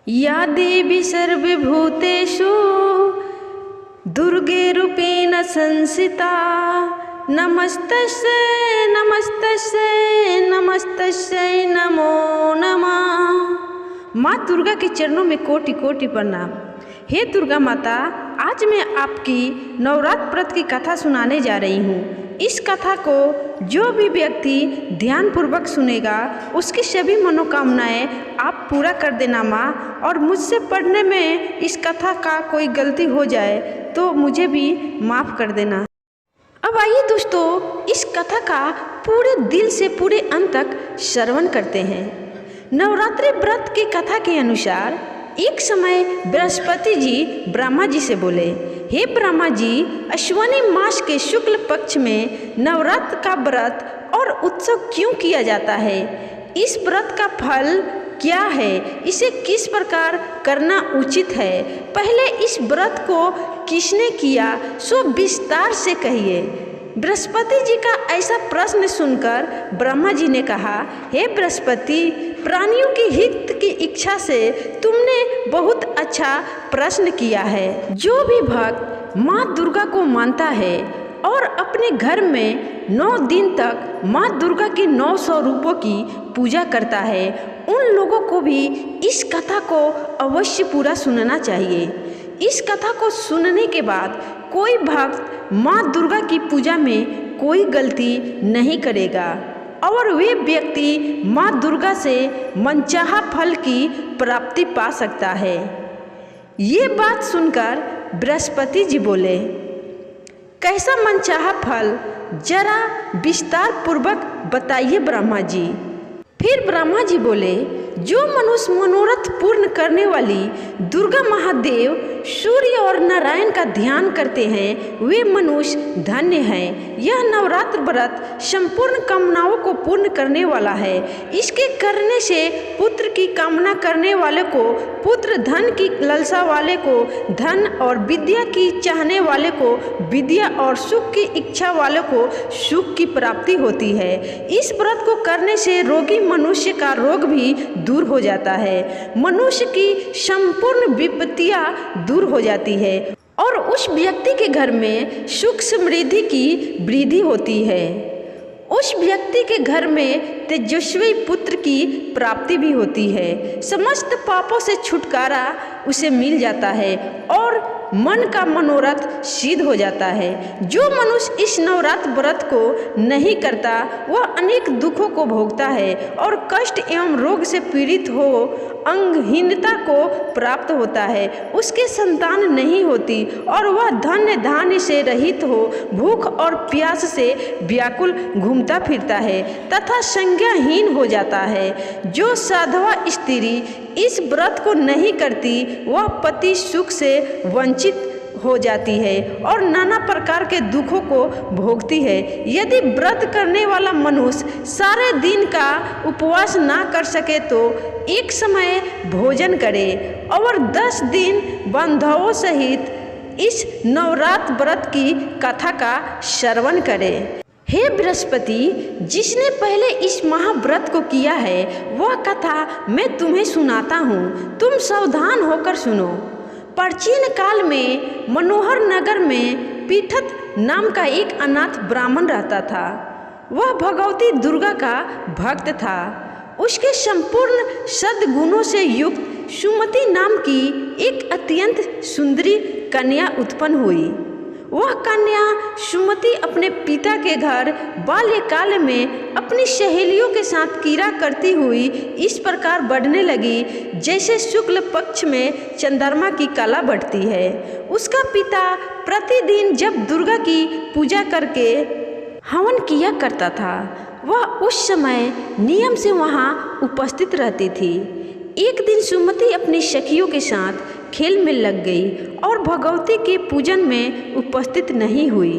या देवी सर्वभूतेषु दुर्गे रूपेण संस्थिता नमस्तस्यै नमस्तस्यै नमस्तस्यै नमो नमः। माँ दुर्गा के चरणों में कोटि कोटि प्रणाम। हे दुर्गा माता, आज मैं आपकी नवरात्र व्रत की कथा सुनाने जा रही हूँ। इस कथा को जो भी व्यक्ति ध्यानपूर्वक सुनेगा उसकी सभी मनोकामनाएं आप पूरा कर देना माँ। और मुझसे पढ़ने में इस कथा का कोई गलती हो जाए तो मुझे भी माफ़ कर देना। अब आइए दोस्तों, इस कथा का पूरे दिल से पूरे अंत तक श्रवण करते हैं। नवरात्रि व्रत की कथा के अनुसार एक समय बृहस्पति जी ब्रह्मा जी से बोले, हे ब्रह्मा जी, अश्विनी मास के शुक्ल पक्ष में नवरात्र का व्रत और उत्सव क्यों किया जाता है? इस व्रत का फल क्या है? इसे किस प्रकार करना उचित है? पहले इस व्रत को किसने किया सो विस्तार से कहिए। बृहस्पति जी का ऐसा प्रश्न सुनकर ब्रह्मा जी ने कहा, हे बृहस्पति, प्राणियों की हित की इच्छा से तुमने बहुत अच्छा प्रश्न किया है। जो भी भक्त माँ दुर्गा को मानता है और अपने घर में 9 दिन तक माँ दुर्गा के 900 रूपों की पूजा करता है, उन लोगों को भी इस कथा को अवश्य पूरा सुनना चाहिए। इस कथा को सुनने के बाद कोई भक्त माँ दुर्गा की पूजा में कोई गलती नहीं करेगा और वे व्यक्ति माँ दुर्गा से मनचाहा फल की प्राप्ति पा सकता है। ये बात सुनकर बृहस्पति जी बोले, कैसा मनचाहा फल? जरा विस्तार पूर्वक बताइए ब्रह्मा जी। फिर ब्रह्मा जी बोले, जो मनुष्य मनोरथ पूर्ण करने वाली दुर्गा महादेव, सूर्य और नारायण का ध्यान करते हैं वे मनुष्य धन्य हैं। यह नवरात्र व्रत संपूर्ण कामनाओं को पूर्ण करने वाला है। इसके करने से पुत्र की कामना करने वाले को पुत्र, धन की लालसा वाले को धन और विद्या की चाहने वाले को विद्या और सुख की इच्छा वाले को सुख की प्राप्ति होती है। इस व्रत को करने से रोगी मनुष्य का रोग भी दूर हो जाता है, मनुष्य की संपूर्ण विपत्तियां दूर हो जाती है और उस व्यक्ति के घर में सुख समृद्धि की वृद्धि होती है। उस व्यक्ति के घर में तेजस्वी पुत्र की प्राप्ति भी होती है। समस्त पापों से छुटकारा उसे मिल जाता है और मन का मनोरथ सिद्ध हो जाता है। जो मनुष्य इस नवरात्र व्रत को नहीं करता वह अनेक दुखों को भोगता है और कष्ट एवं रोग से पीड़ित हो अंगहीनता को प्राप्त होता है। उसके संतान नहीं होती और वह धन्य धान्य से रहित हो भूख और प्यास से व्याकुल घूमता फिरता है तथा संज्ञाहीन हो जाता है। जो साधवा स्त्री इस व्रत को नहीं करती वह पति सुख से वंचित हो जाती है और नाना प्रकार के दुखों को भोगती है। यदि व्रत करने वाला मनुष्य सारे दिन का उपवास ना कर सके तो एक समय भोजन करे और 10 दिन बंधुओं सहित इस नवरात्र व्रत की कथा का श्रवण करे। हे बृहस्पति, जिसने पहले इस महाव्रत को किया है वह कथा मैं तुम्हें सुनाता हूँ, तुम सावधान होकर सुनो। प्राचीन काल में मनोहर नगर में पीठत नाम का एक अनाथ ब्राह्मण रहता था। वह भगवती दुर्गा का भक्त था। उसके संपूर्ण सद्गुणों से युक्त सुमति नाम की एक अत्यंत सुंदरी कन्या उत्पन्न हुई। वह कन्या सुमति अपने पिता के घर बाल्यकाल में अपनी सहेलियों के साथ क्रीड़ा करती हुई इस प्रकार बढ़ने लगी जैसे शुक्ल पक्ष में चंद्रमा की कला बढ़ती है। उसका पिता प्रतिदिन जब दुर्गा की पूजा करके हवन किया करता था वह उस समय नियम से वहाँ उपस्थित रहती थी। एक दिन सुमति अपनी सखियों के साथ खेल में लग गई और भगवती के पूजन में उपस्थित नहीं हुई।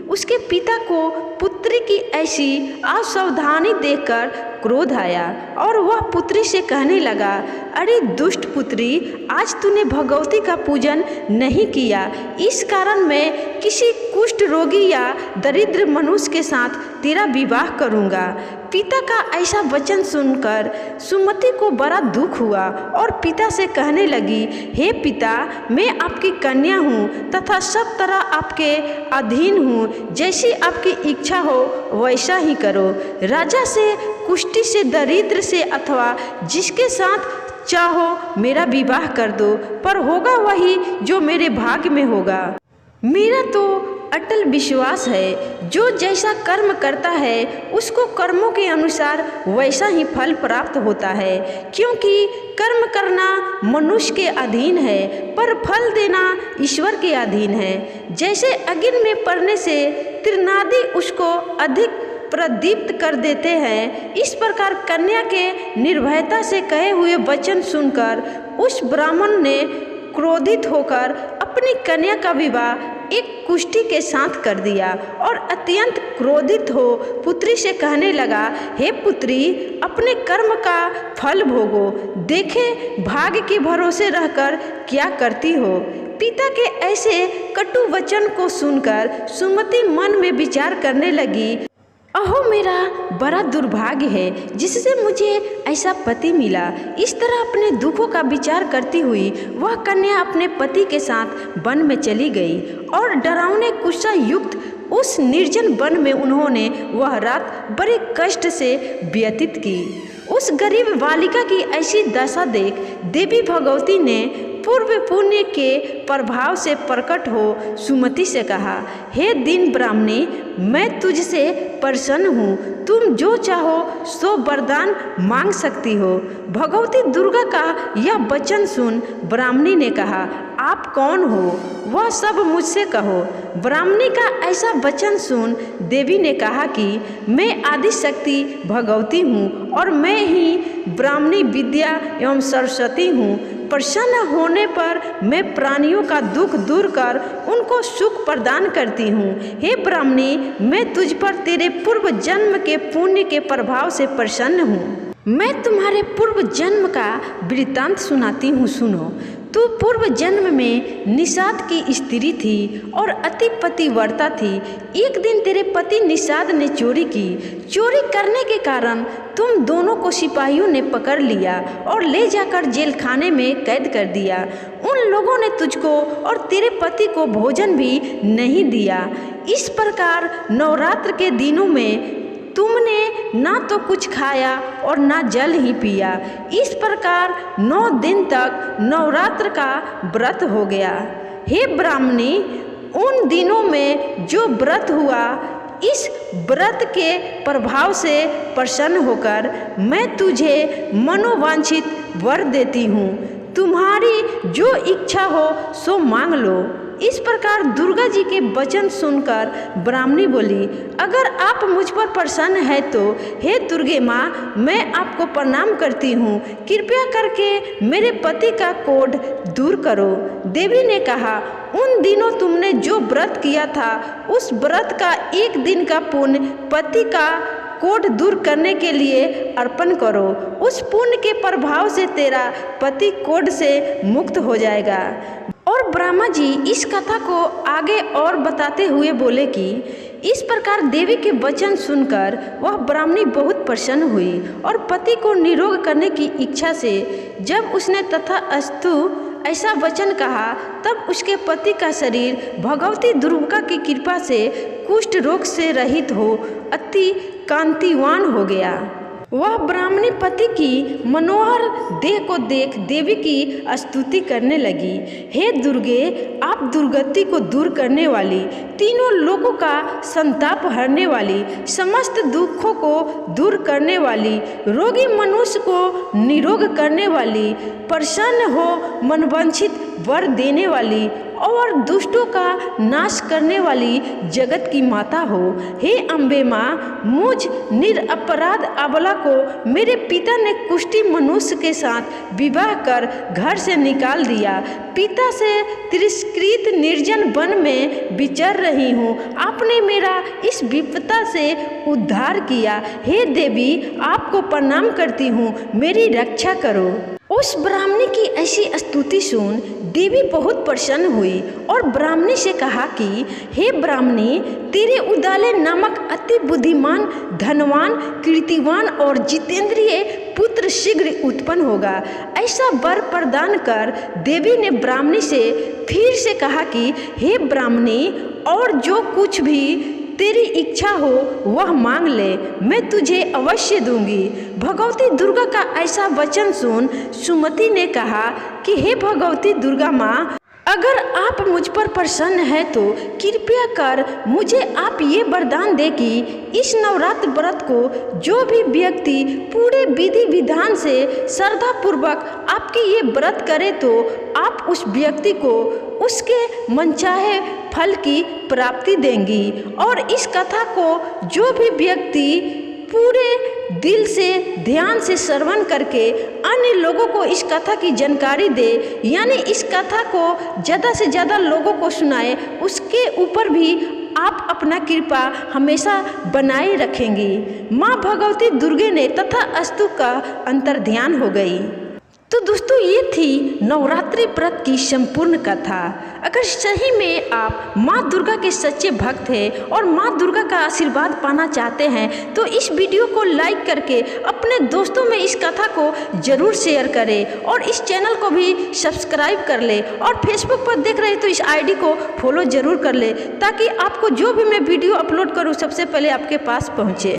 उसके पिता को पुत्री की ऐसी असावधानी देखकर क्रोध आया और वह पुत्री से कहने लगा, अरे दुष्ट पुत्री, आज तूने भगवती का पूजन नहीं किया, इस कारण मैं किसी कुष्ठ रोगी या दरिद्र मनुष्य के साथ तेरा विवाह करूँगा। पिता का ऐसा वचन सुनकर सुमति को बड़ा दुख हुआ और पिता से कहने लगी, हे पिता, मैं आपकी कन्या हूँ तथा सब तरह आपके अधीन हूँ, जैसी आपकी इच्छा हो वैसा ही करो। राजा से, कुष्ठी से, दरिद्र से अथवा जिसके साथ चाहो मेरा विवाह कर दो, पर होगा वही जो मेरे भाग्य में होगा। मेरा तो अटल विश्वास है, जो जैसा कर्म करता है उसको कर्मों के अनुसार वैसा ही फल प्राप्त होता है, क्योंकि कर्म करना मनुष्य के अधीन है पर फल देना ईश्वर के अधीन है। जैसे अग्नि में पड़ने से तीर्णादि उसको अधिक प्रदीप्त कर देते हैं, इस प्रकार कन्या के निर्भयता से कहे हुए वचन सुनकर उस ब्राह्मण ने क्रोधित होकर अपनी कन्या का विवाह एक कुष्ठी के साथ कर दिया और अत्यंत क्रोधित हो पुत्री से कहने लगा, हे पुत्री, अपने कर्म का फल भोगो, देखे भाग्य के भरोसे रहकर क्या करती हो। पिता के ऐसे कटु वचन को सुनकर सुमति मन में विचार करने लगी, अहो मेरा बड़ा दुर्भाग्य है जिससे मुझे ऐसा पति मिला। इस तरह अपने दुखों का विचार करती हुई वह कन्या अपने पति के साथ वन में चली गई और डरावने गुस्सा युक्त उस निर्जन वन में उन्होंने वह रात बड़े कष्ट से व्यतीत की। उस गरीब बालिका की ऐसी दशा देख देवी भगवती ने पूर्व पुण्य के प्रभाव से प्रकट हो सुमति से कहा, हे दीन ब्राह्मणी, मैं तुझसे प्रसन्न हूँ, तुम जो चाहो सो वरदान मांग सकती हो। भगवती दुर्गा का यह वचन सुन ब्राह्मणी ने कहा, आप कौन हो, वह सब मुझसे कहो। ब्राह्मणी का ऐसा वचन सुन देवी ने कहा कि मैं आदि शक्ति भगवती हूँ और मैं ही ब्राह्मणी विद्या एवं सरस्वती हूँ। प्रसन्न होने पर मैं प्राणियों का दुख दूर कर उनको सुख प्रदान करती हूँ। हे ब्राह्मणी, मैं तुझ पर तेरे पूर्व जन्म के पुण्य के प्रभाव से प्रसन्न हूँ। मैं तुम्हारे पूर्व जन्म का वृत्तांत सुनाती हूँ, सुनो। तू पूर्व जन्म में निषाद की स्त्री थी और अति पतिव्रता थी। एक दिन तेरे पति निषाद ने चोरी की। चोरी करने के कारण तुम दोनों को सिपाहियों ने पकड़ लिया और ले जाकर जेल खाने में कैद कर दिया। उन लोगों ने तुझको और तेरे पति को भोजन भी नहीं दिया। इस प्रकार नवरात्र के दिनों में तुमने ना तो कुछ खाया और ना जल ही पिया। इस प्रकार 9 दिन तक नवरात्र का व्रत हो गया। हे ब्राह्मणी, उन दिनों में जो व्रत हुआ, इस व्रत के प्रभाव से प्रसन्न होकर मैं तुझे मनोवांछित वर देती हूँ। तुम्हारी जो इच्छा हो सो मांग लो। इस प्रकार दुर्गा जी के वचन सुनकर ब्राह्मणी बोली, अगर आप मुझ पर प्रसन्न है तो हे दुर्गे माँ, मैं आपको प्रणाम करती हूँ। कृपया करके मेरे पति का कोढ़ दूर करो। देवी ने कहा, उन दिनों तुमने जो व्रत किया था उस व्रत का 1 दिन का पुण्य पति का कोढ़ दूर करने के लिए अर्पण करो। उस पुण्य के प्रभाव से तेरा पति कोढ़ से मुक्त हो जाएगा। और ब्रह्मा जी इस कथा को आगे और बताते हुए बोले कि इस प्रकार देवी के वचन सुनकर वह ब्राह्मणी बहुत प्रसन्न हुई और पति को निरोग करने की इच्छा से जब उसने तथास्तु ऐसा वचन कहा, तब उसके पति का शरीर भगवती दुर्गा की कृपा से कुष्ठ रोग से रहित हो अति कांतिवान हो गया। वह ब्राह्मणी पति की मनोहर देह को देख देवी की स्तुति करने लगी। हे दुर्गे, आप दुर्गति को दूर करने वाली, तीनों लोगों का संताप हरने वाली, समस्त दुखों को दूर करने वाली, रोगी मनुष्य को निरोग करने वाली, प्रसन्न हो मनवांछित वर देने वाली और दुष्टों का नाश करने वाली जगत की माता हो। हे अम्बे माँ, मुझ निरपराध अबला को मेरे पिता ने कुष्ठी मनुष्य के साथ विवाह कर घर से निकाल दिया। पिता से तिरस्कृत निर्जन वन में विचर रही हूँ। आपने मेरा इस विपदा से उद्धार किया। हे देवी, आपको प्रणाम करती हूँ, मेरी रक्षा करो। उस ब्राह्मणी की ऐसी स्तुति सुन देवी बहुत प्रसन्न हुई और ब्राह्मणी से कहा कि हे ब्राह्मणी, तेरे उदाले नामक अति बुद्धिमान, धनवान, कीर्तिवान और जितेंद्रिय पुत्र शीघ्र उत्पन्न होगा। ऐसा वर प्रदान कर देवी ने ब्राह्मणी से फिर से कहा कि हे ब्राह्मणी, और जो कुछ भी तेरी इच्छा हो वह मांग ले, मैं तुझे अवश्य दूंगी। भगवती दुर्गा का ऐसा वचन सुन सुमति ने कहा कि हे भगवती दुर्गा माँ, अगर आप मुझ पर प्रसन्न है तो कृपया कर मुझे आप ये वरदान दे कि इस नवरात्र व्रत को जो भी व्यक्ति पूरे विधि विधान से श्रद्धापूर्वक आपके ये व्रत करे तो आप उस व्यक्ति को उसके मनचाहे फल की प्राप्ति देंगी। और इस कथा को जो भी व्यक्ति पूरे दिल से ध्यान से श्रवण करके अन्य लोगों को इस कथा की जानकारी दे, यानी इस कथा को ज़्यादा से ज़्यादा लोगों को सुनाए, उसके ऊपर भी आप अपना कृपा हमेशा बनाए रखेंगी। माँ भगवती दुर्गे ने तथा अस्तु का अंतर्ध्यान हो गई। तो दोस्तों, ये थी नवरात्रि व्रत की संपूर्ण कथा। अगर सही में आप माँ दुर्गा के सच्चे भक्त हैं और माँ दुर्गा का आशीर्वाद पाना चाहते हैं तो इस वीडियो को लाइक करके अपने दोस्तों में इस कथा को जरूर शेयर करें और इस चैनल को भी सब्सक्राइब कर ले और फेसबुक पर देख रहे तो इस आईडी को फॉलो जरूर कर ले, ताकि आपको जो भी मैं वीडियो अपलोड करूँ सबसे पहले आपके पास पहुँचे।